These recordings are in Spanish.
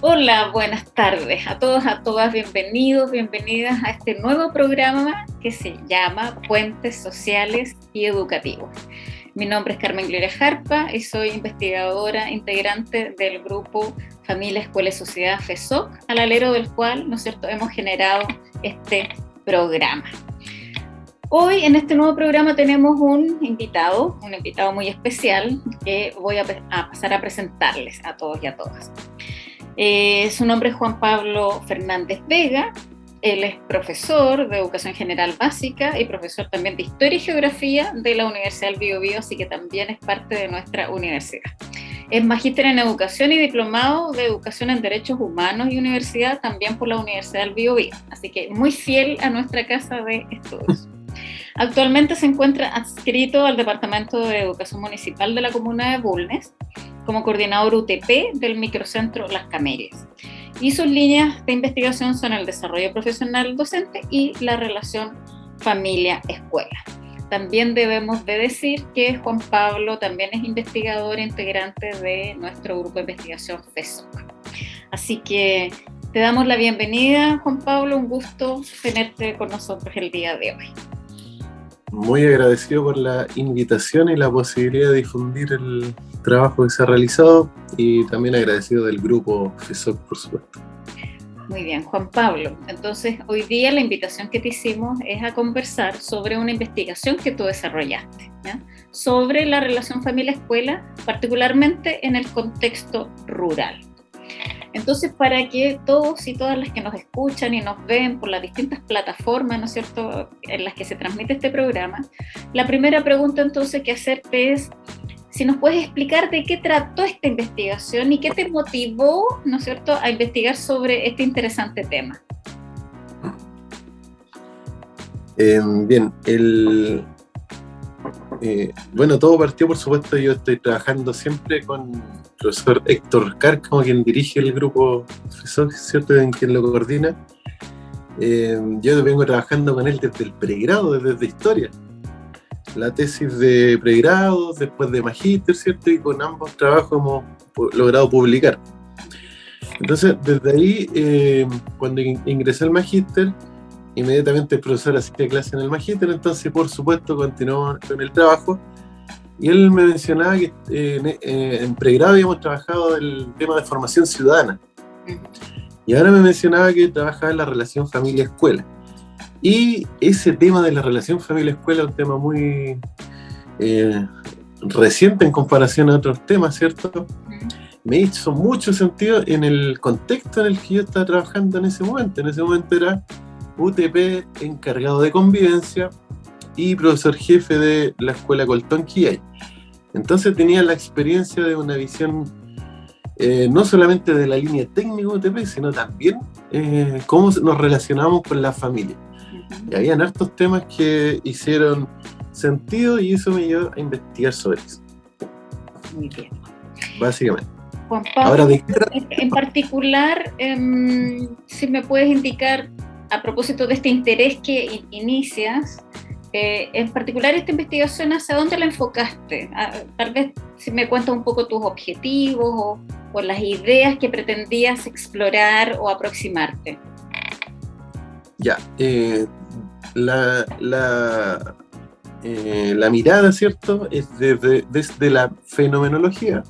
Hola, buenas tardes a todos, a todas, bienvenidos, bienvenidas a este nuevo programa que se llama Puentes Sociales y Educativos. Mi nombre es Carmen Gloria Jarpa y soy investigadora integrante del grupo Familia, Escuela y Sociedad FESOC, al alero del cual, ¿no es cierto?, hemos generado este programa. Hoy en este nuevo programa tenemos un invitado muy especial que voy a pasar a presentarles a todos y a todas. Su nombre es Juan Pablo Fernández Vega. Él es profesor de Educación General Básica y profesor también de Historia y Geografía de la Universidad del Biobío, así que también es parte de nuestra universidad. Es magíster en Educación y diplomado de Educación en Derechos Humanos y Universidad también por la Universidad del Biobío, así que muy fiel a nuestra casa de estudios. Actualmente se encuentra adscrito al Departamento de Educación Municipal de la Comuna de Bulnes como coordinador UTP del microcentro Las Camelias. Y sus líneas de investigación son el desarrollo profesional docente y la relación familia-escuela. También debemos de decir que Juan Pablo también es investigador e integrante de nuestro grupo de investigación FESOC. Así que te damos la bienvenida, Juan Pablo, un gusto tenerte con nosotros el día de hoy. Muy agradecido por la invitación y la posibilidad de difundir el trabajo que se ha realizado y también agradecido del grupo FESOC, por supuesto. Muy bien, Juan Pablo. Entonces, hoy día la invitación que te hicimos es a conversar sobre una investigación que tú desarrollaste, ¿ya?, sobre la relación familia-escuela, particularmente en el contexto rural. Entonces, para que todos y todas las que nos escuchan y nos ven por las distintas plataformas, ¿no es cierto?, en las que se transmite este programa, la primera pregunta entonces que hacerte es si nos puedes explicar de qué trató esta investigación y qué te motivó, ¿no es cierto?, a investigar sobre este interesante tema. Bien, bueno, todo partió, por supuesto, yo estoy trabajando siempre con el profesor Héctor Cárcamo, quien dirige el grupo FESOC, ¿cierto?, en quien lo coordina. Yo vengo trabajando con él desde el pregrado, desde Historia. La tesis de pregrado, después de magíster, ¿cierto? Y con ambos trabajos hemos logrado publicar. Entonces, desde ahí, cuando ingresé al magíster, inmediatamente el profesor hacía clase en el magíster, entonces, por supuesto, continuó con el trabajo. Y él me mencionaba que en pregrado habíamos trabajado el tema de formación ciudadana. Y ahora me mencionaba que trabajaba en la relación familia-escuela. Y ese tema de la relación familia-escuela es un tema muy reciente en comparación a otros temas, ¿cierto? Me hizo mucho sentido en el contexto en el que yo estaba trabajando en ese momento. En ese momento era UTP encargado de convivencia y profesor jefe de la escuela Coltón Quillay. Entonces tenía la experiencia de una visión no solamente de la línea técnica UTP, sino también cómo nos relacionamos con la familia. Y habían hartos temas que hicieron sentido y eso me llevó a investigar sobre eso. Muy bien. Básicamente. Juan Pablo, ahora, en particular, si me puedes indicar, a propósito de este interés que inicias, en particular esta investigación, ¿hacia dónde la enfocaste? Tal vez si me cuentas un poco tus objetivos o las ideas que pretendías explorar o aproximarte. Ya, la mirada, ¿cierto?, es desde la fenomenología.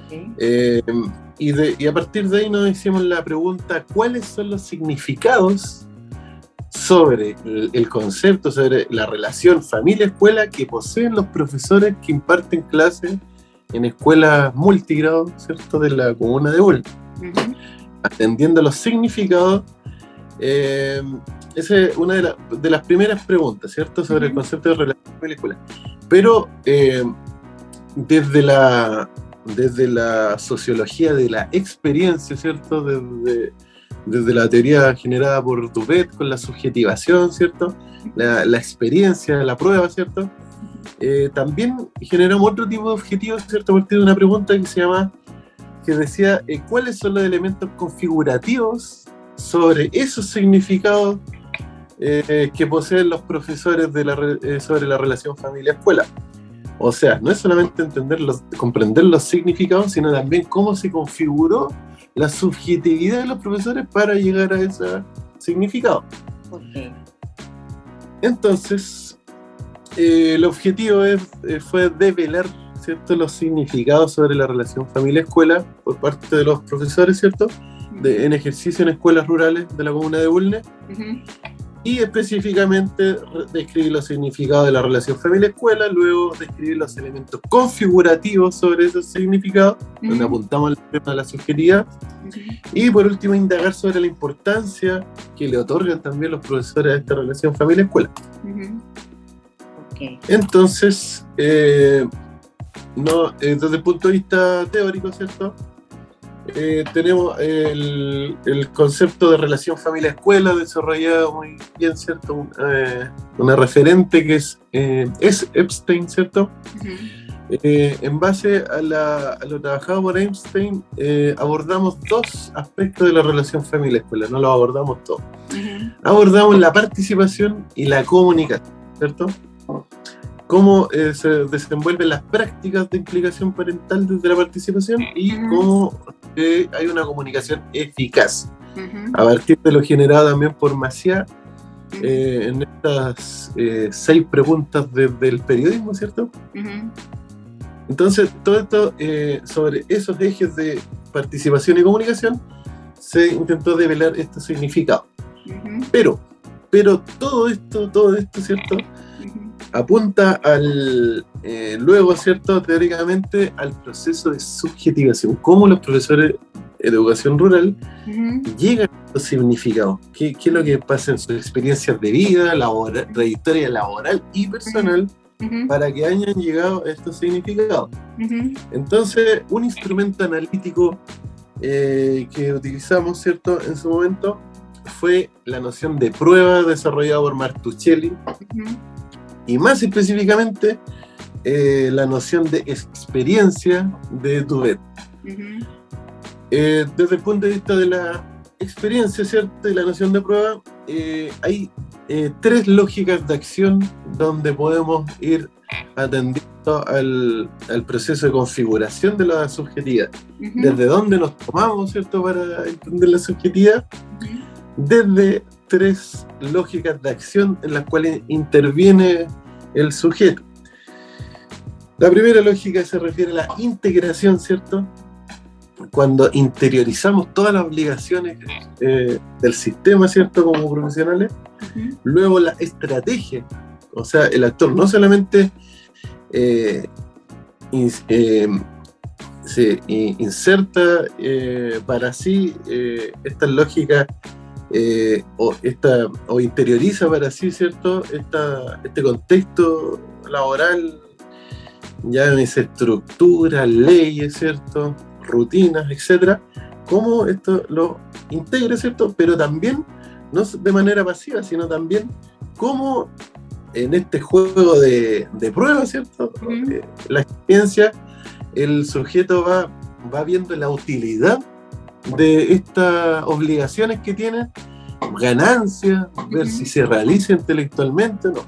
Okay. Y a partir de ahí nos hicimos la pregunta, ¿cuáles son los significados sobre el concepto, sobre la relación familia-escuela que poseen los profesores que imparten clases en escuelas multigrado, ¿cierto?, de la comuna de Bulnes? Atendiendo a los significados, esa es una de las primeras preguntas, ¿cierto?, sobre el concepto de relación familia-escuela. Pero desde la sociología de la experiencia, ¿cierto?, desde la teoría generada por Duvet con la subjetivación, ¿cierto?, la experiencia, la prueba, ¿cierto?, también generamos otro tipo de objetivos, ¿cierto?, a partir de una pregunta que decía ¿cuáles son los elementos configurativos sobre esos significados que poseen los profesores sobre la relación familia-escuela? O sea, no es solamente comprender los significados, sino también cómo se configuró la subjetividad de los profesores para llegar a ese significado. Okay. Entonces, el objetivo fue develar, ¿cierto?, los significados sobre la relación familia-escuela por parte de los profesores, ¿cierto?, en ejercicio en escuelas rurales de la comuna de Bulnes, y específicamente describir los significados de la relación familia-escuela, luego describir los elementos configurativos sobre esos significados, donde apuntamos al tema de la subjetividad, y por último indagar sobre la importancia que le otorgan también los profesores a esta relación familia-escuela. Okay. Entonces, desde el punto de vista teórico, ¿cierto?, tenemos el concepto de relación familia-escuela desarrollado muy bien, ¿cierto? Una referente que es Epstein, ¿cierto? En base a lo trabajado por Epstein, abordamos dos aspectos de la relación familia-escuela, no lo abordamos todo. Abordamos la participación y la comunicación, ¿cierto? Cómo se desenvuelven las prácticas de implicación parental desde la participación y cómo hay una comunicación eficaz. A partir de lo generado también por Maciá en estas 6 preguntas del periodismo, ¿cierto? Entonces, todo esto sobre esos ejes de participación y comunicación se intentó develar este significado. Pero todo esto, ¿cierto?, apunta luego, ¿cierto?, teóricamente al proceso de subjetivación, cómo los profesores de educación rural llegan a estos significados, qué es lo que pasa en sus experiencias de vida, trayectoria laboral y personal, para que hayan llegado a estos significados. Entonces, un instrumento analítico que utilizamos, ¿cierto?, en su momento fue la noción de prueba desarrollada por Martuchelli, y más específicamente la noción de experiencia de Duvet. Desde el punto de vista de la experiencia, ¿cierto?, y la noción de prueba, hay 3 lógicas de acción donde podemos ir atendiendo al proceso de configuración de la subjetividad. Desde dónde nos tomamos, ¿cierto?, para entender la subjetividad, desde 3 lógicas de acción en las cuales interviene el sujeto. La primera lógica se refiere a la integración, ¿cierto?, cuando interiorizamos todas las obligaciones del sistema, ¿cierto?, como profesionales. Luego la estrategia, o sea, el actor no solamente se inserta para sí esta lógica o interioriza para sí, ¿cierto?, este contexto laboral, llámese estructura, leyes, ¿cierto?, rutinas, etcétera, cómo esto lo integra, ¿cierto?, pero también no de manera pasiva, sino también cómo en este juego de pruebas, ¿cierto?, la experiencia, el sujeto va viendo la utilidad de estas obligaciones que tiene, ganancias, ver si se realiza intelectualmente o no.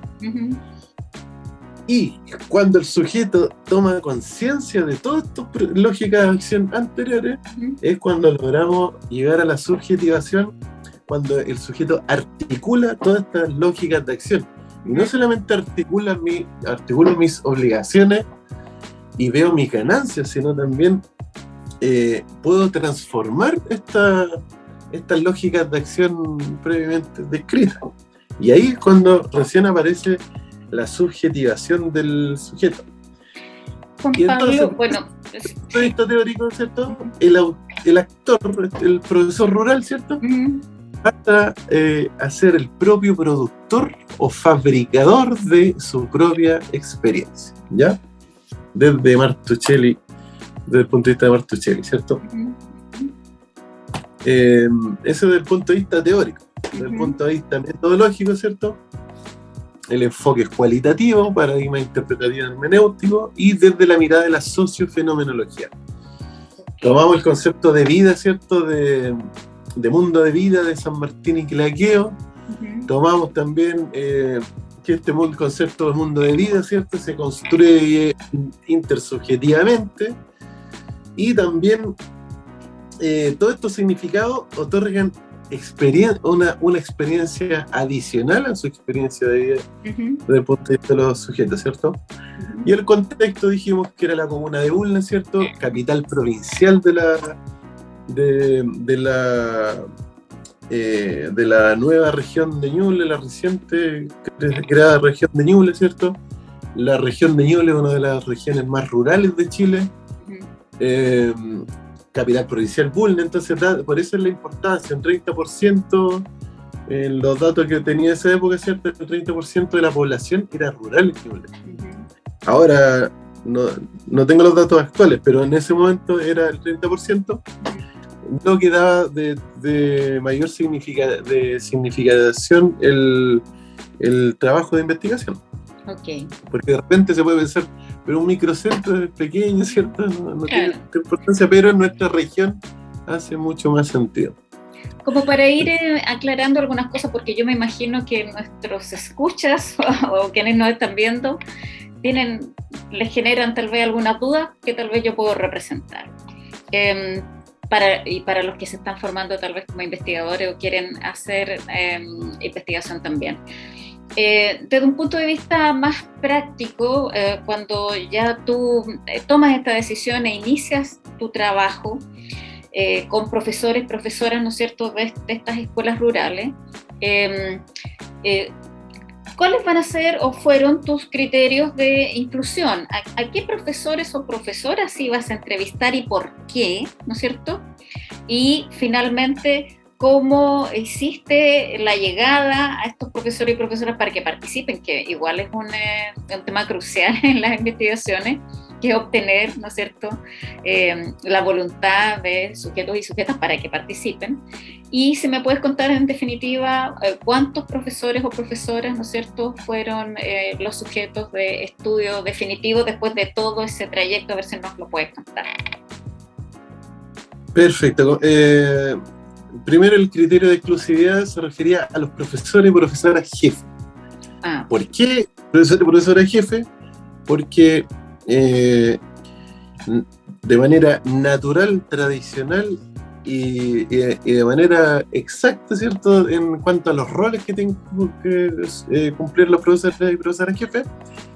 Y cuando el sujeto toma conciencia de todas estas lógicas de acción anteriores, es cuando logramos llegar a la subjetivación, cuando el sujeto articula todas estas lógicas de acción. Y no solamente articulo mis obligaciones y veo mis ganancias, sino también puedo transformar estas lógicas de acción previamente descritas. Y ahí es cuando recién aparece la subjetivación del sujeto. Juan y Pablo, entonces, bueno, desde el punto de vista teórico, ¿cierto?, el actor, el profesor rural, ¿cierto?, pasa a ser el propio productor o fabricador de su propia experiencia, ¿ya? Desde Martuchelli, desde el punto de vista de Martuchelli, ¿cierto? Eso desde el punto de vista teórico. Desde el punto de vista metodológico, ¿cierto?, el enfoque es cualitativo, paradigma interpretativo hermenéutico, y desde la mirada de la sociofenomenología. Tomamos el concepto de vida, ¿cierto?, de mundo de vida de San Martín y Quilapayún. Tomamos también que el concepto de mundo de vida, ¿cierto?, se construye intersubjetivamente, y también todos estos significados otorgan una experiencia adicional a su experiencia de vida desde el punto de vista de los sujetos, ¿cierto? Y el contexto dijimos que era la comuna de Bulnes, ¿cierto? Capital provincial de la nueva región de Ñuble, la reciente creada región de Ñuble, ¿cierto? La región de Ñuble es una de las regiones más rurales de Chile. Capital provincial Bulnes, entonces por eso es la importancia, un 30%, en los datos que tenía esa época, ¿cierto? El 30% de la población era rural en Ñuble. Ahora no tengo los datos actuales, pero en ese momento era el 30%, lo que daba de mayor significación el trabajo de investigación. Okay. Porque de repente se puede pensar, pero un microcentro es pequeño, ¿cierto? No tiene importancia, pero en nuestra región hace mucho más sentido. Como para ir aclarando algunas cosas, porque yo me imagino que nuestros escuchas o quienes nos están viendo les generan tal vez algunas dudas que tal vez yo puedo representar. Para los que se están formando tal vez como investigadores o quieren hacer investigación también. Desde un punto de vista más práctico, cuando ya tú tomas esta decisión e inicias tu trabajo con profesores, profesoras, ¿no es cierto?, de estas escuelas rurales, ¿cuáles van a ser o fueron tus criterios de inclusión? ¿A qué profesores o profesoras ibas a entrevistar y por qué, ¿no es cierto? Y finalmente, ¿cómo hiciste la llegada a estos profesores y profesoras para que participen? Que igual es un tema crucial en las investigaciones, que es obtener, ¿no es cierto?, la voluntad de sujetos y sujetas para que participen. Y si me puedes contar en definitiva cuántos profesores o profesoras, ¿no es cierto?, fueron los sujetos de estudio definitivo después de todo ese trayecto, a ver si nos lo puedes contar. Perfecto. Primero, el criterio de exclusividad se refería a los profesores y profesoras jefe. ¿Por qué profesores y profesoras jefe? Porque de manera natural, tradicional y de manera exacta, ¿cierto?, en cuanto a los roles que tienen que cumplir los profesores y profesoras jefes,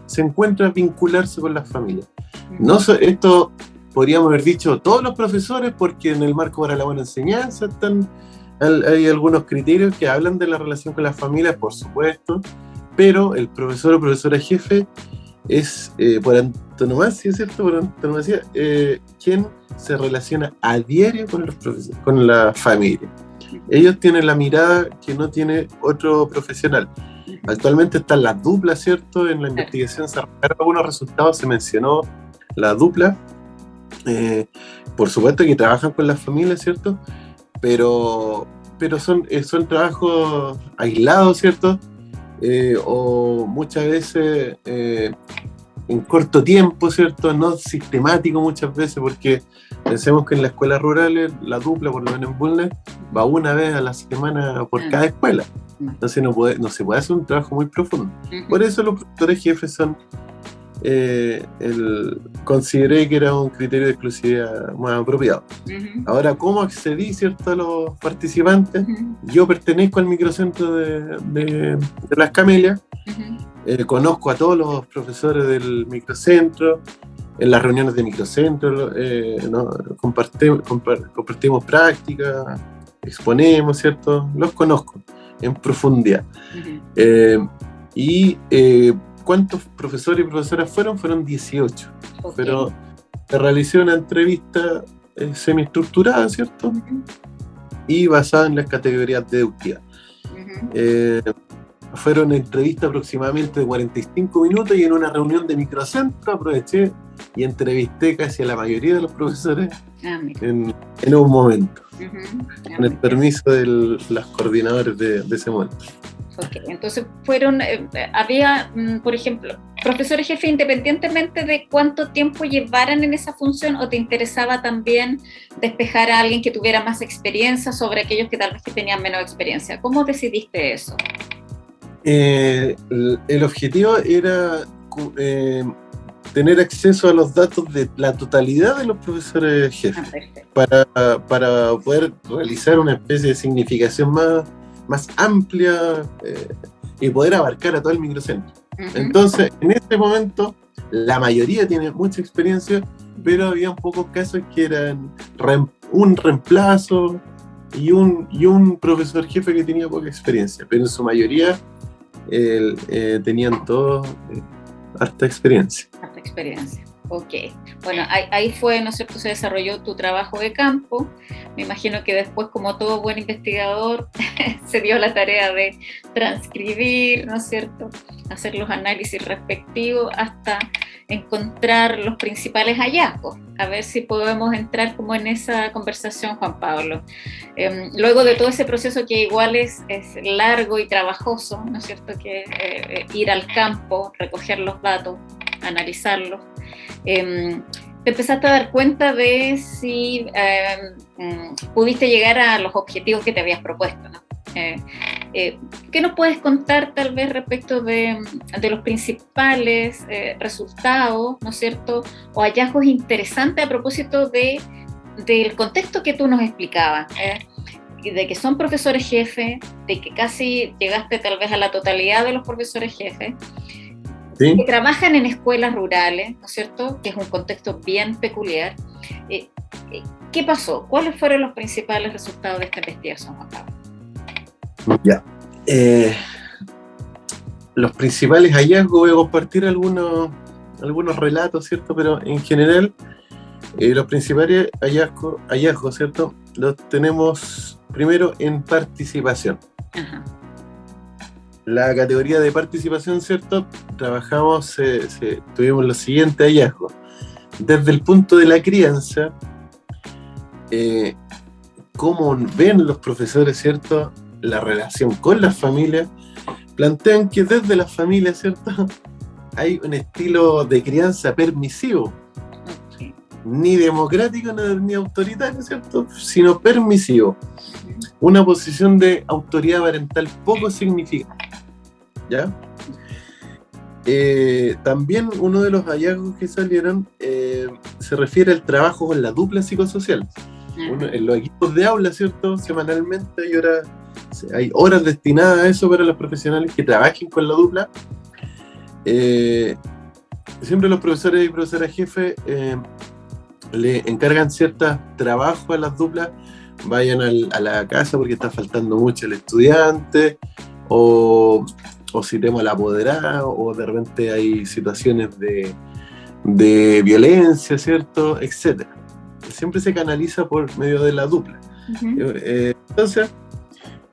se encuentra vincularse con las familias. Esto podríamos haber dicho todos los profesores, porque en el marco para la buena enseñanza hay algunos criterios que hablan de la relación con las familias, por supuesto, pero el profesor o profesora jefe es por antonomasia, ¿cierto? Por antonomasia, quien se relaciona a diario con los profesores, con la familia. Ellos tienen la mirada que no tiene otro profesional. Actualmente están las duplas, ¿cierto? En la investigación se arrojaron algunos resultados, se mencionó la dupla. Por supuesto que trabajan con las familias, ¿cierto? Pero son trabajos aislados, ¿cierto? O muchas veces en corto tiempo, ¿cierto? No sistemático muchas veces, porque pensemos que en las escuelas rurales la dupla, por lo menos en Bulnes, va una vez a la semana por cada escuela. Entonces no se puede hacer un trabajo muy profundo. Por eso los profesores jefes son consideré que era un criterio de exclusividad más apropiado. Ahora, ¿cómo accedí, ¿cierto?, a los participantes? Yo pertenezco al microcentro de Las Camelias, conozco a todos los profesores del microcentro, en las reuniones de microcentro, compartimos prácticas, exponemos, ¿cierto? Los conozco en profundidad. ¿Cuántos profesores y profesoras fueron? Fueron 18. Okay. Pero se realizó una entrevista semiestructurada, ¿cierto? Y basada en las categorías deductivas. Fueron entrevistas aproximadamente de 45 minutos y en una reunión de microcentro aproveché y entrevisté casi a la mayoría de los profesores en un momento, con el permiso de los coordinadores de ese momento. Okay. Entonces había, por ejemplo, profesores jefe independientemente de cuánto tiempo llevaran en esa función, o te interesaba también despejar a alguien que tuviera más experiencia sobre aquellos que tal vez que tenían menos experiencia. ¿Cómo decidiste eso? El objetivo era tener acceso a los datos de la totalidad de los profesores jefes para poder realizar una especie de significación más amplia y poder abarcar a todo el microcentro. Entonces, en este momento, la mayoría tiene mucha experiencia, pero había pocos casos que eran un reemplazo y un profesor jefe que tenía poca experiencia, pero en su mayoría tenían todos harta experiencia. Harta experiencia, ok. Bueno, ahí fue, ¿no es cierto?, se desarrolló tu trabajo de campo. Me imagino que después, como todo buen investigador, se dio la tarea de transcribir, ¿no es cierto?, hacer los análisis respectivos hasta encontrar los principales hallazgos. A ver si podemos entrar como en esa conversación, Juan Pablo. Luego de todo ese proceso que igual es largo y trabajoso, ¿no es cierto?, que ir al campo, recoger los datos, analizarlos, te empezaste a dar cuenta de si pudiste llegar a los objetivos que te habías propuesto, ¿no? ¿Qué nos puedes contar tal vez respecto de los principales resultados, ¿no es cierto?, o hallazgos interesantes a propósito del contexto que tú nos explicabas, de que son profesores jefes, de que casi llegaste tal vez a la totalidad de los profesores jefes, ¿sí?, que trabajan en escuelas rurales, ¿no es cierto?, que es un contexto bien peculiar. ¿Qué pasó? ¿Cuáles fueron los principales resultados de esta investigación, Juan Pablo? Ya. Los principales hallazgos, voy a compartir algunos relatos, ¿cierto? Pero en general, los principales hallazgos, ¿cierto?, los tenemos primero en participación. Ajá. La categoría de participación, ¿cierto?, trabajamos, tuvimos los siguientes hallazgos. Desde el punto de la crianza, cómo ven los profesores, ¿cierto?, la relación con las familias, plantean que desde las familias, ¿cierto?, hay un estilo de crianza permisivo, ni democrático ni autoritario, ¿cierto?, sino permisivo. Una posición de autoridad parental poco significativa, ¿ya? También uno de los hallazgos que salieron se refiere al trabajo con la dupla psicosocial. En los equipos de aula, ¿cierto?, semanalmente hay horas destinadas a eso para los profesionales que trabajen con la dupla. Siempre los profesores y profesoras jefes le encargan ciertos trabajos a las duplas. Vayan a la casa porque está faltando mucho el estudiante, o si tenemos a la apoderada, o de repente hay situaciones de violencia, ¿cierto?, etcétera. Siempre se canaliza por medio de la dupla. Entonces,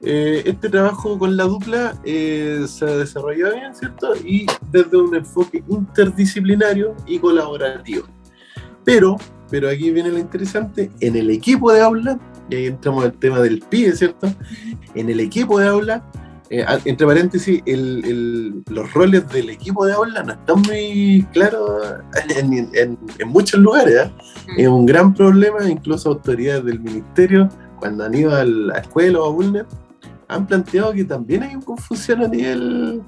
este trabajo con la dupla se desarrolló bien, ¿cierto?, y desde un enfoque interdisciplinario y colaborativo. Pero aquí viene lo interesante, en el equipo de aula, y ahí entramos al tema del PIE, ¿cierto?, en el equipo de aula, entre paréntesis, los roles del equipo de aula no están muy claros en muchos lugares, ¿eh? Es un gran problema. Incluso autoridades del ministerio, cuando han ido a la escuela o a UNED, han planteado que también hay una confusión a nivel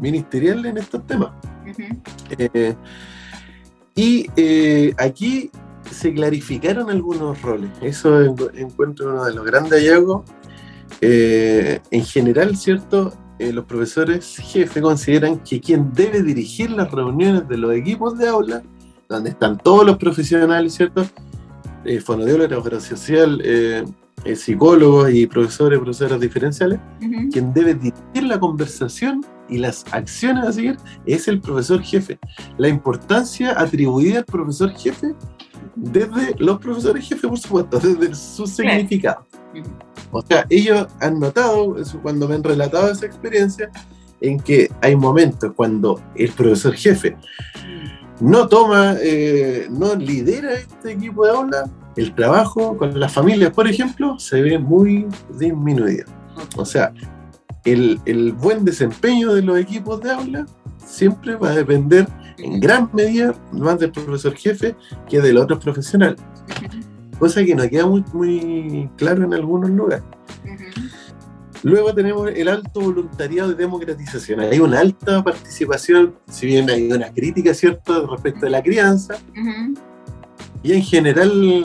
ministerial en estos temas. Aquí se clarificaron algunos roles. Eso encuentro uno de los grandes hallazgos. En general, ¿cierto?, los profesores jefe consideran que quien debe dirigir las reuniones de los equipos de aula, donde están todos los profesionales, ¿cierto?, fonoaudiólogo, trabajador social, psicólogos y profesoras diferenciales, quien debe dirigir la conversación y las acciones a seguir es el profesor jefe. La importancia atribuida al profesor jefe desde los profesores jefe, por supuesto, desde su significado. O sea, ellos han notado, cuando me han relatado esa experiencia, en que hay momentos cuando el profesor jefe no lidera este equipo de aula, el trabajo con las familias, por ejemplo, se ve muy disminuido. O sea, el buen desempeño de los equipos de aula siempre va a depender en gran medida más del profesor jefe que de los otros profesionales. Cosa que no queda muy claro en algunos lugares. Luego tenemos el alto voluntariado de democratización. Hay una alta participación, si bien hay una crítica, ¿cierto?, respecto de la crianza, y en general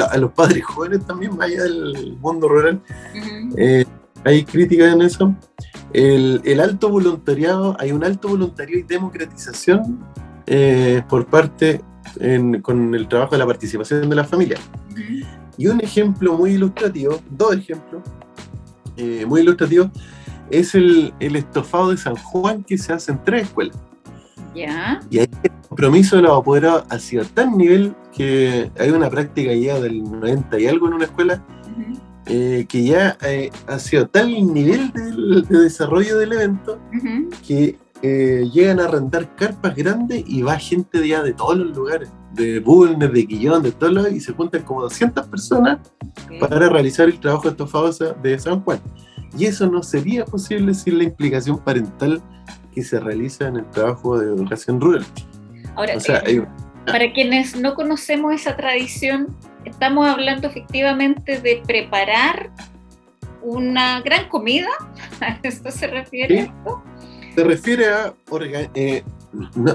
a los padres jóvenes también, más allá del mundo rural, hay críticas en eso. El alto voluntariado, hay un alto voluntariado y democratización por parte con el trabajo de la participación de la familia. Y un ejemplo muy ilustrativo, dos ejemplos muy ilustrativos, es el estofado de San Juan que se hace en 3 escuelas. ¿Ya? Y ahí el compromiso de los apoderados ha sido tan nivel que hay una práctica ya del 90 y algo en una escuela, que ya ha sido tal el nivel de desarrollo del evento que llegan a arrendar carpas grandes y va gente ya de todos los lugares, de Bulnes, de Quillón, de todos lados, y se juntan como 200 personas para realizar el trabajo de estofados de San Juan. Y eso no sería posible sin la implicación parental que se realiza en el trabajo de educación rural. Ahora, o sea, para quienes no conocemos esa tradición, estamos hablando efectivamente de preparar una gran comida. ¿A esto se refiere? ¿Sí? ¿Esto? Se refiere a,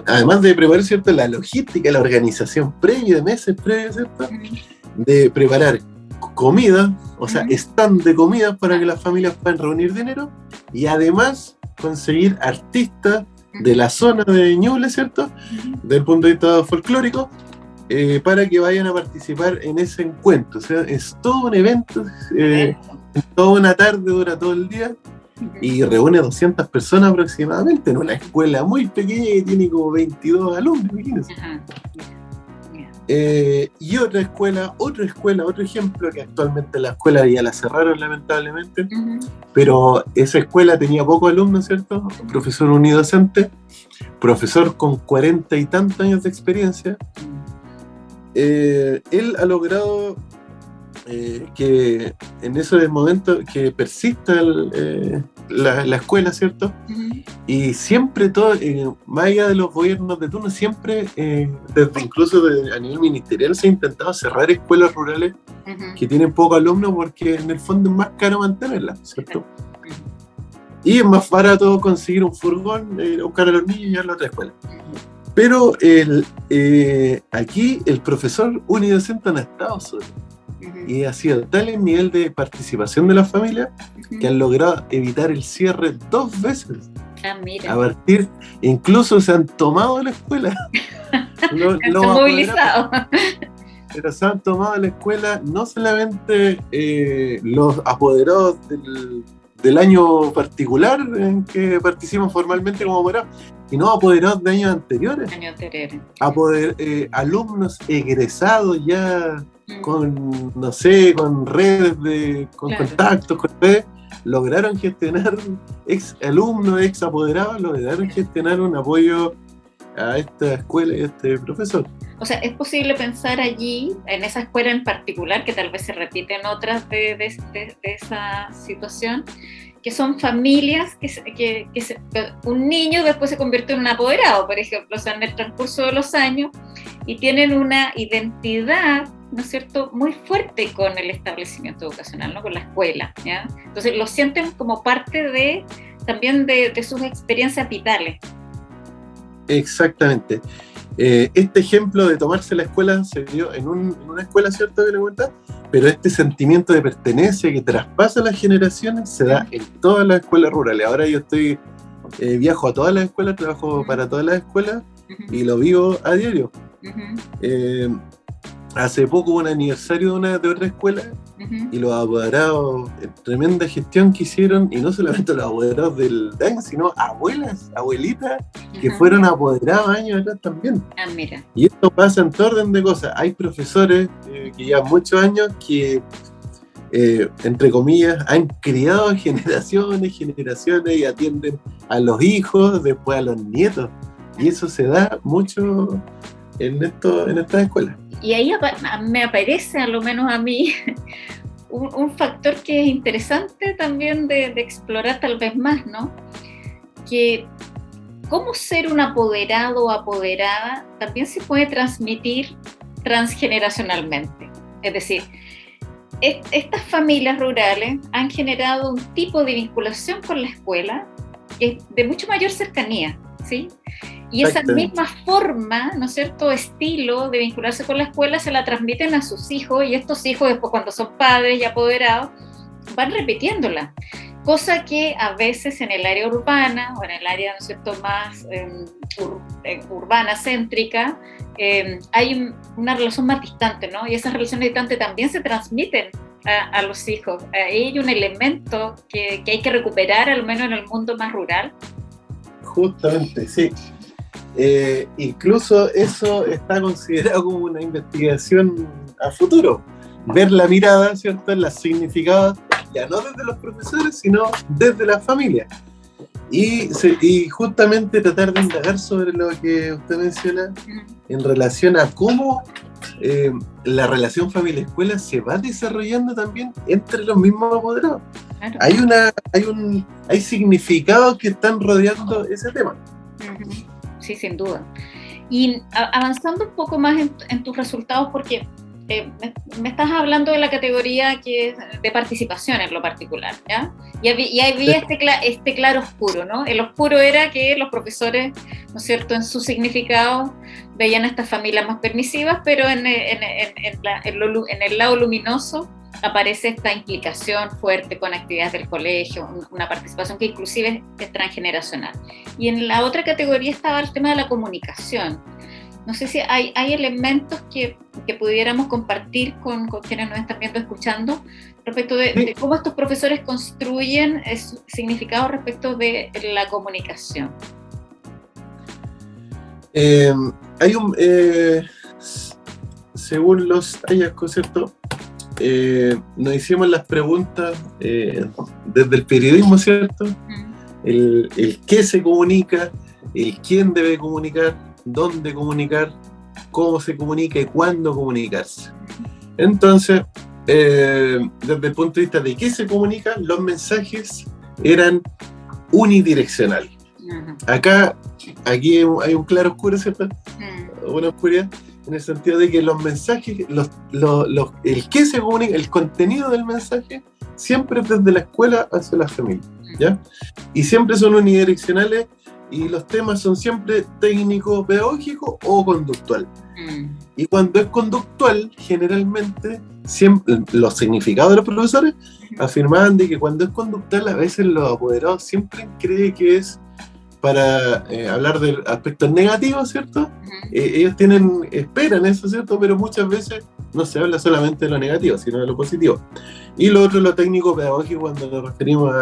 además de preparar, ¿cierto?, la logística, la organización previa, de meses previos, ¿cierto?, de preparar comida, o sea, stand de comida para que las familias puedan reunir dinero, y además conseguir artistas de la zona de Ñuble, ¿cierto?, desde el punto de vista folclórico, para que vayan a participar en ese encuentro. O sea, es todo un evento, toda una tarde, dura todo el día, y reúne 200 personas aproximadamente en una escuela muy pequeña que tiene como 22 alumnos, imagínense. Y otro ejemplo, que actualmente la escuela ya la cerraron lamentablemente, pero esa escuela tenía pocos alumnos, ¿cierto? Un profesor unidocente, profesor con 40 y tantos años de experiencia. Él ha logrado que en ese momento que persista la escuela, ¿cierto? Y siempre todo, más allá de los gobiernos de turno, siempre, desde incluso a nivel ministerial, se ha intentado cerrar escuelas rurales que tienen pocos alumnos, porque en el fondo es más caro mantenerlas, ¿cierto? Y es más barato conseguir un furgón, buscar a los niños y llevarlos a otra escuela. Pero aquí el profesor unidocente no ha estado solo. Y ha sido tal el nivel de participación de las familias que han logrado evitar el cierre 2 veces. Mira. A partir, incluso se han tomado la escuela. Se han movilizado. Pero se han tomado la escuela no solamente los apoderados del año particular en que participan formalmente como apoderados, sino apoderados de años anteriores. Alumnos egresados ya con, no sé, con redes, con contactos, con redes, lograron gestionar, ex alumnos, ex apoderados, lograron gestionar un apoyo a esta escuela y a este profesor. O sea, ¿es posible pensar allí, en esa escuela en particular, que tal vez se repiten otras de esa situación, que son familias que un niño después se convierte en un apoderado, por ejemplo, o sea, en el transcurso de los años, y tienen una identidad, ¿no es cierto?, muy fuerte con el establecimiento educacional, ¿no?, con la escuela, ¿ya? Entonces lo sienten como parte también de sus experiencias vitales. Exactamente. Este ejemplo de tomarse la escuela se dio en una escuela, ¿cierto?, que le cuenta, pero este sentimiento de pertenencia que traspasa las generaciones se da en todas las escuelas rurales. Ahora yo viajo a todas las escuelas, trabajo para todas las escuelas y lo vivo a diario. Hace poco hubo un aniversario de otra escuela y los apoderados, tremenda gestión que hicieron, y no solamente los apoderados del año, sino abuelitas que fueron apoderados años atrás también. Mira. Y esto pasa en todo orden de cosas. Hay profesores que llevan muchos años que, entre comillas, han criado generaciones y atienden a los hijos, después a los nietos. Y eso se da mucho en estas escuelas. Y ahí me aparece, a lo menos a mí, un factor que es interesante también de explorar tal vez más, ¿no? Que cómo ser un apoderado o apoderada también se puede transmitir transgeneracionalmente. Es decir, estas familias rurales han generado un tipo de vinculación con la escuela que es de mucho mayor cercanía, ¿sí? Y esa misma forma, ¿no es cierto?, estilo de vincularse con la escuela se la transmiten a sus hijos, y estos hijos después, cuando son padres y apoderados, van repitiéndola. Cosa que a veces en el área urbana o en el área, ¿no es cierto?, más urbana, céntrica, hay una relación más distante, ¿no? Y esas relaciones distantes también se transmiten a los hijos. Ahí hay un elemento que hay que recuperar, al menos en el mundo más rural. Justamente, sí. Incluso eso está considerado como una investigación a futuro. Ver la mirada, ¿cierto?, en los significados, ya no desde los profesores, sino desde la familia. Y justamente tratar de indagar sobre lo que usted menciona en relación a cómo la relación familia-escuela se va desarrollando también entre los mismos apoderados. Claro. Hay significados que están rodeando ese tema. Sí, sin duda. Y avanzando un poco más en tus resultados, porque me estás hablando de la categoría que es de participación en lo particular, ¿ya? Y había este claro oscuro, ¿no? El oscuro era que los profesores, ¿no es cierto?, en su significado veían a estas familias más permisivas, pero en el lado luminoso aparece esta implicación fuerte con actividades del colegio, una participación que inclusive es transgeneracional. Y en la otra categoría estaba el tema de la comunicación. No sé si hay elementos que pudiéramos compartir con quienes nos están viendo, escuchando, respecto de cómo estos profesores construyen significados respecto de la comunicación. Según los hallazgos, ¿cierto? Nos hicimos las preguntas desde el periodismo, ¿cierto? El qué se comunica, el quién debe comunicar, dónde comunicar, cómo se comunica y cuándo comunicarse. Entonces, desde el punto de vista de qué se comunica, los mensajes eran unidireccionales. Aquí hay un claro oscuro, ¿cierto? Una oscuridad, en el sentido de que los mensajes, el qué se comunica, el contenido del mensaje, siempre desde la escuela hacia la familia, ¿ya? Y siempre son unidireccionales, y los temas son siempre técnico, pedagógico o conductual. Y cuando es conductual, generalmente, siempre, los significados de los profesores afirmaban de que cuando es conductual, a veces los apoderados siempre creen que es para hablar de aspectos negativos, ¿cierto? Ellos esperan eso, ¿cierto? Pero muchas veces no se habla solamente de lo negativo, sino de lo positivo. Y lo otro, lo técnico pedagógico, cuando nos referimos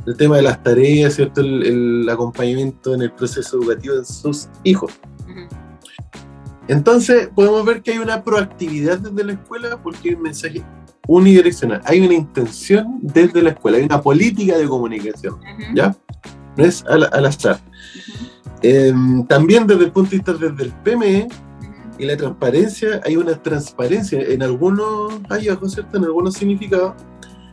al tema de las tareas, ¿cierto? El acompañamiento en el proceso educativo de sus hijos. Entonces, podemos ver que hay una proactividad desde la escuela porque hay un mensaje unidireccional. Hay una intención desde la escuela, hay una política de comunicación, ¿ya? No es al azar. También desde el punto de vista desde el PME y la transparencia, hay una transparencia en algunos hallazgos, ¿cierto? En algunos significados.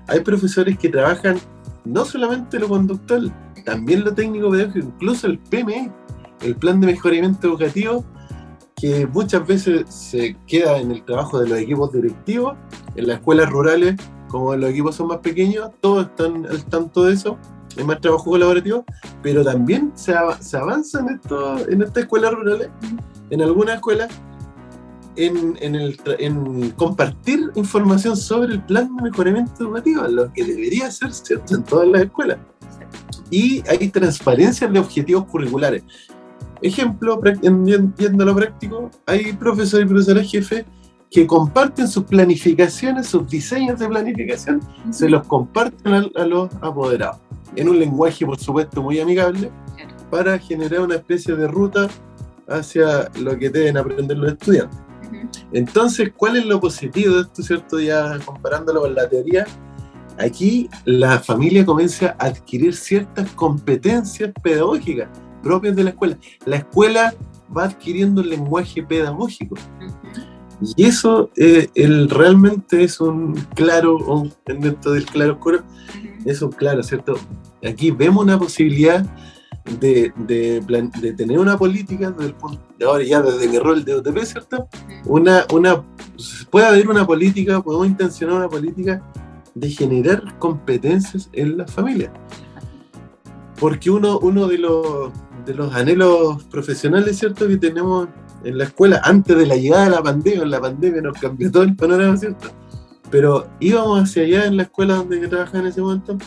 Hay profesores que trabajan no solamente lo conductual, también lo técnico pedagógico, incluso el PME, el plan de mejoramiento educativo, que muchas veces se queda en el trabajo de los equipos directivos. En las escuelas rurales, como los equipos son más pequeños, todos están al tanto de eso, hay más trabajo colaborativo, pero también se avanza en estas escuelas rurales, en algunas escuelas, en compartir información sobre el plan de mejoramiento educativo, lo que debería ser, ¿cierto?, en todas las escuelas. Y hay transparencia de objetivos curriculares. Ejemplo, yendo a lo práctico, hay profesores y profesoras jefes que comparten sus planificaciones, sus diseños de planificación, se los comparten a los apoderados, en un lenguaje, por supuesto, muy amigable, para generar una especie de ruta hacia lo que deben aprender los estudiantes. Entonces, ¿cuál es lo positivo de esto, cierto? Ya comparándolo con la teoría, aquí la familia comienza a adquirir ciertas competencias pedagógicas propias de la escuela. La escuela va adquiriendo el lenguaje pedagógico. Y eso realmente es un claro, dentro del claro oscuro, es un claro, ¿cierto? Aquí vemos una posibilidad de tener una política desde el punto, ahora ya desde mi rol de OTP, ¿cierto? Puede haber una política, podemos intencionar una política de generar competencias en las familias. Porque uno de los anhelos profesionales, ¿cierto?, que tenemos en la escuela, antes de la llegada de la pandemia nos cambió todo el panorama, ¿cierto? Pero íbamos hacia allá en la escuela donde yo trabajaba en ese momento,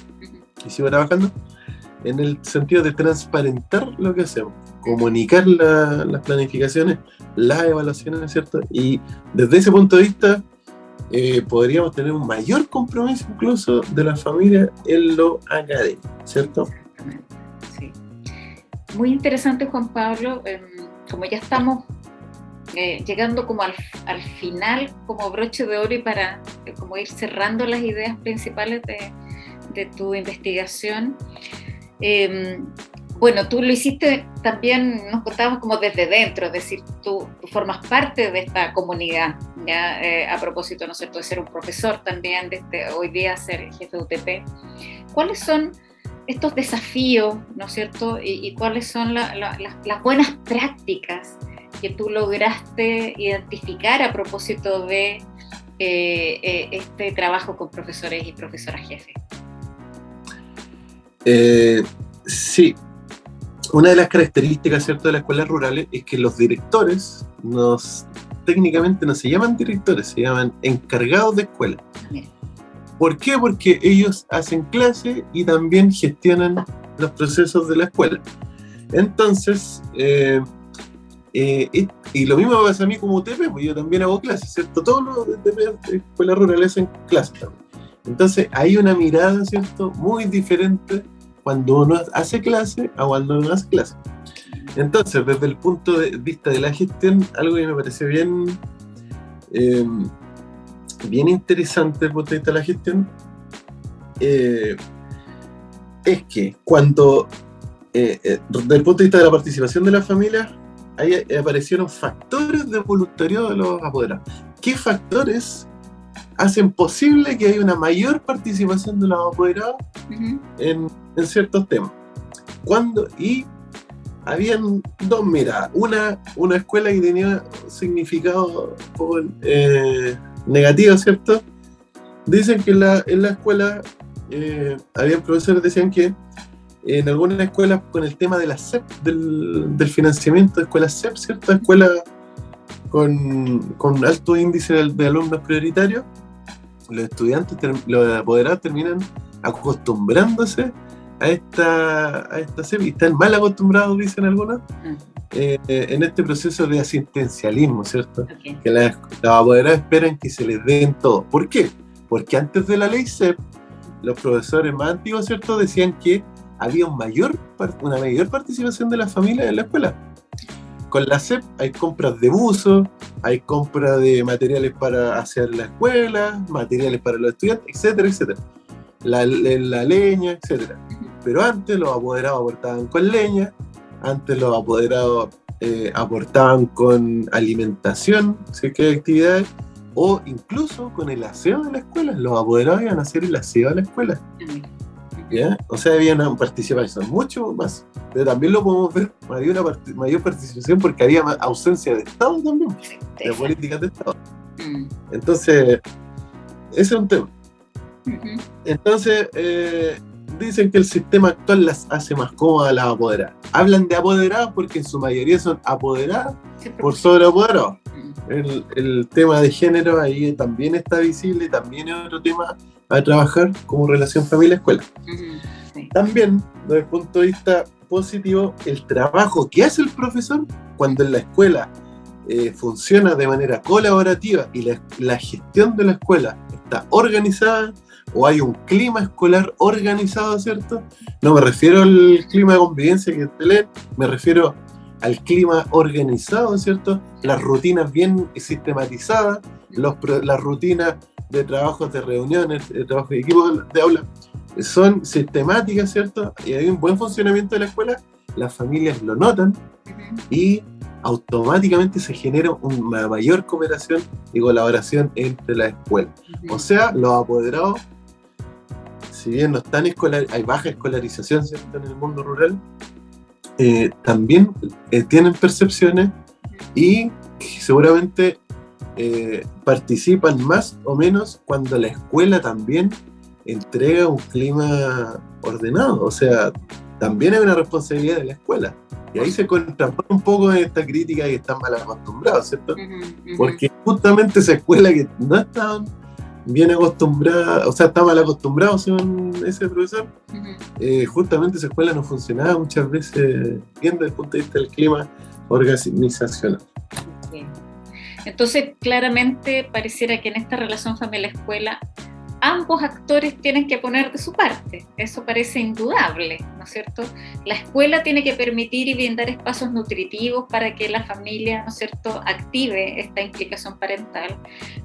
y sigo trabajando, en el sentido de transparentar lo que hacemos, comunicar las planificaciones, las evaluaciones, ¿cierto? Y desde ese punto de vista, podríamos tener un mayor compromiso incluso de las familias en lo académico, ¿cierto? Exactamente, sí. Muy interesante, Juan Pablo. Como ya estamos llegando como al final, como broche de oro, y para como ir cerrando las ideas principales de tu investigación. Bueno, tú lo hiciste también, nos contabas como desde dentro, es decir, tú formas parte de esta comunidad, ¿ya? A propósito, ¿no es cierto?, de ser un profesor también, hoy día ser jefe de UTP. ¿Cuáles son estos desafíos, ¿no es cierto?, y cuáles son las buenas prácticas que tú lograste identificar a propósito de este trabajo con profesores y profesoras jefes? Sí, una de las características, ¿cierto?, de las escuelas rurales es que los directores técnicamente no se llaman directores, se llaman encargados de escuela. ¿Por qué? Porque ellos hacen clase y también gestionan los procesos de la escuela. Entonces, y lo mismo me pasa a mí como UTP, pues yo también hago clases, ¿cierto? Todos los UTP de escuelas rurales hacen clases también. Entonces hay una mirada, ¿cierto?, muy diferente cuando uno hace clase a cuando uno hace clase. Entonces, desde el punto de vista de la gestión, algo que me parece bien interesante desde el punto de vista de la gestión, es que cuando, desde el punto de vista de la participación de las familias, ahí aparecieron factores de voluntariado de los apoderados. ¿Qué factores hacen posible que haya una mayor participación de los apoderados en ciertos temas? Y habían dos miradas. Una escuela que tenía significado negativo, ¿cierto? Dicen que en la escuela habían profesores que decían que en algunas escuelas, con el tema de la SEP, del financiamiento de escuelas SEP, ¿cierto? Escuelas con alto índice de alumnos prioritarios, los estudiantes, los apoderados terminan acostumbrándose a esta SEP, y están mal acostumbrados, dicen algunos, en este proceso de asistencialismo, ¿cierto? Okay. Que los apoderados esperan que se les den todo. ¿Por qué? Porque antes de la ley SEP, los profesores más antiguos, ¿cierto?, decían que había una mayor participación de las familias en la escuela. Con la SEP hay compras de buzos, hay compra de materiales para hacer la escuela, materiales para los estudiantes, etcétera, etcétera. La leña, etcétera. Pero antes los apoderados aportaban con leña, antes los apoderados aportaban con alimentación, ¿sí?, que hay actividades, o incluso con el aseo de la escuela. Los apoderados iban a hacer el aseo de la escuela. ¿Ya? O sea, había una participación mucho más, pero también lo podemos ver, había una mayor participación porque había ausencia de Estado también, de políticas de Estado. Entonces, ese es un tema. Entonces, dicen que el sistema actual las hace más cómodas a las apoderadas. Hablan de apoderadas porque en su mayoría son apoderadas por sobre apoderados. El tema de género ahí también está visible, también es otro tema a trabajar como relación familia-escuela. También, desde el punto de vista positivo, el trabajo que hace el profesor cuando en la escuela funciona de manera colaborativa y la gestión de la escuela está organizada, o hay un clima escolar organizado, ¿cierto? No me refiero al clima de convivencia que te leen, me refiero al clima organizado, ¿cierto? Las rutinas bien sistematizadas, las rutinas de trabajos de reuniones, de trabajo de equipo de aula, son sistemáticas, ¿cierto? Y hay un buen funcionamiento de la escuela, las familias lo notan y automáticamente se genera una mayor cooperación y colaboración entre las escuelas. O sea, los apoderados, si bien no están hay baja escolarización, ¿cierto?, en el mundo rural, también tienen percepciones y seguramente participan más o menos cuando la escuela también entrega un clima ordenado. O sea, también hay una responsabilidad de la escuela. Y ahí se contrapone un poco esta crítica que están mal acostumbrados, ¿cierto? Porque justamente esa escuela que no estaban bien acostumbrada, o sea, está mal acostumbrado según ese profesor, justamente esa escuela no funcionaba muchas veces bien desde el punto de vista del clima organizacional. Sí. Entonces, claramente pareciera que en esta relación familia-escuela ambos actores tienen que poner de su parte, eso parece indudable, ¿no es cierto? La escuela tiene que permitir y brindar espacios nutritivos para que la familia, ¿no es cierto?, active esta implicación parental,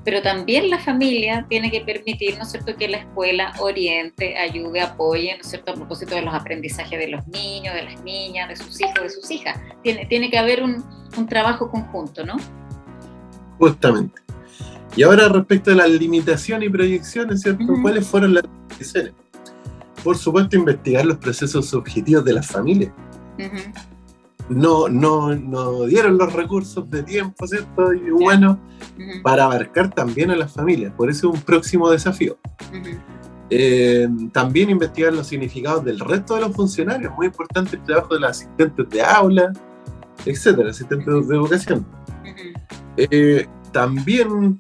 pero también la familia tiene que permitir, ¿no es cierto?, que la escuela oriente, ayude, apoye, ¿no es cierto?, a propósito de los aprendizajes de los niños, de las niñas, de sus hijos, de sus hijas. Tiene que haber un trabajo conjunto, ¿no? Justamente. Y ahora respecto a las limitaciones y proyecciones, ¿cierto? ¿Cuáles fueron las limitaciones? Por supuesto, investigar los procesos subjetivos de las familias. No dieron los recursos de tiempo, ¿cierto? Y bueno, para abarcar también a las familias. Por eso es un próximo desafío. También investigar los significados del resto de los funcionarios. Muy importante el trabajo de los asistentes de aula, etcétera, asistentes de educación. También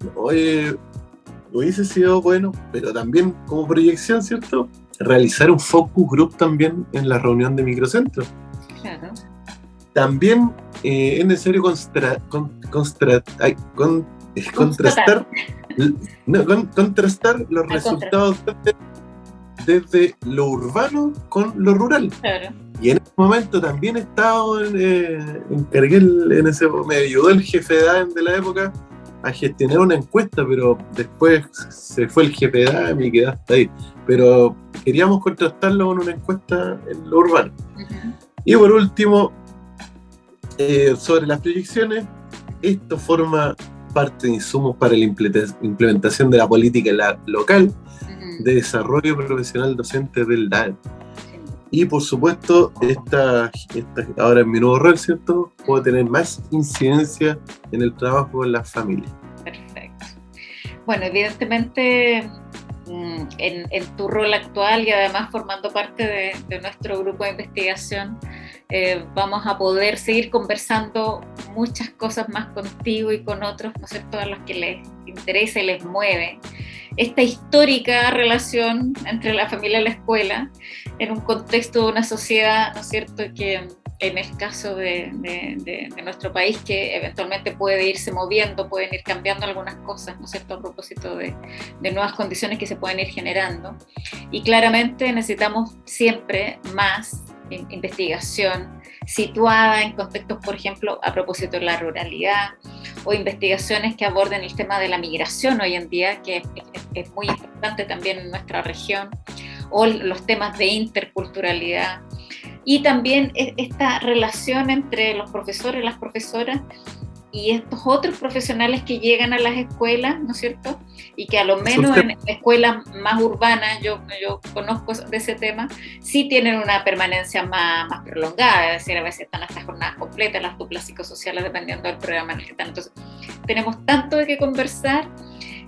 hubiese sido bueno, pero también como proyección, ¿cierto?, realizar un focus group también en la reunión de microcentros. Claro. También es necesario contrastar los resultados desde lo urbano con lo rural. Claro. Y en ese momento también estaba me ayudó el jefe de ADEM de la época a gestionar una encuesta, pero después se fue el jefe de ADEM y quedó hasta ahí. Pero queríamos contrastarlo con una encuesta en lo urbano. Y por último, sobre las proyecciones, esto forma parte de insumos para la implementación de la política local de desarrollo profesional docente del DAEM. Y por supuesto, esta ahora en mi nuevo rol, ¿cierto?, puedo tener más incidencia en el trabajo con las familias. Perfecto. Bueno, evidentemente, en tu rol actual y además formando parte de nuestro grupo de investigación, vamos a poder seguir conversando muchas cosas más contigo y con otros, ¿no es cierto?, a los que les interesa y les mueve esta histórica relación entre la familia y la escuela en un contexto de una sociedad, ¿no es cierto?, que en el caso de nuestro país, que eventualmente puede irse moviendo, pueden ir cambiando algunas cosas, ¿no es cierto?, a propósito de nuevas condiciones que se pueden ir generando. Y claramente necesitamos siempre más investigación situada en contextos, por ejemplo, a propósito de la ruralidad, o investigaciones que aborden el tema de la migración hoy en día, que es muy importante también en nuestra región, o los temas de interculturalidad, y también esta relación entre los profesores y las profesoras y estos otros profesionales que llegan a las escuelas, ¿no es cierto?, y que a lo menos en escuelas más urbanas, yo conozco de ese tema, sí tienen una permanencia más prolongada, es decir, a veces están hasta jornadas completas, las duplas psicosociales, dependiendo del programa en el que están. Entonces, tenemos tanto de qué conversar,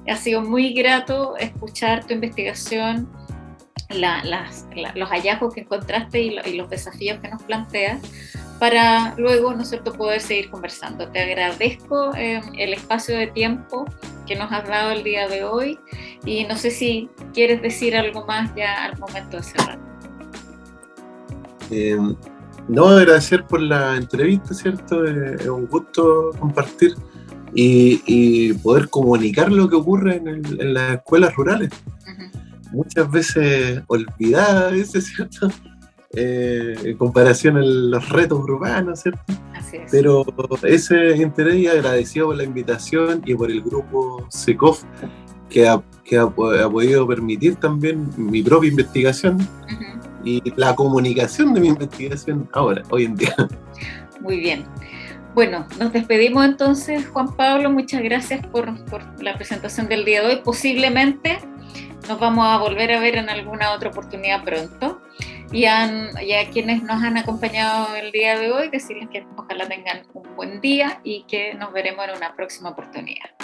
ha sido muy grato escuchar tu investigación, los hallazgos que encontraste y los desafíos que nos planteas, para luego, ¿no es cierto?, poder seguir conversando. Te agradezco el espacio de tiempo que nos has dado el día de hoy, y no sé si quieres decir algo más ya al momento de cerrar. No, agradecer por la entrevista, ¿cierto? Es un gusto compartir y poder comunicar lo que ocurre en las escuelas rurales. Muchas veces olvidadas, ¿cierto? En comparación a los retos urbanos, ¿cierto? Así es. Pero ese interés, y agradecido por la invitación y por el grupo SECOF que ha podido permitir también mi propia investigación y la comunicación de mi investigación hoy en día. Muy bien. Bueno, nos despedimos entonces, Juan Pablo, muchas gracias por la presentación del día de hoy. Posiblemente nos vamos a volver a ver en alguna otra oportunidad pronto. y a quienes nos han acompañado el día de hoy, decirles que ojalá tengan un buen día y que nos veremos en una próxima oportunidad.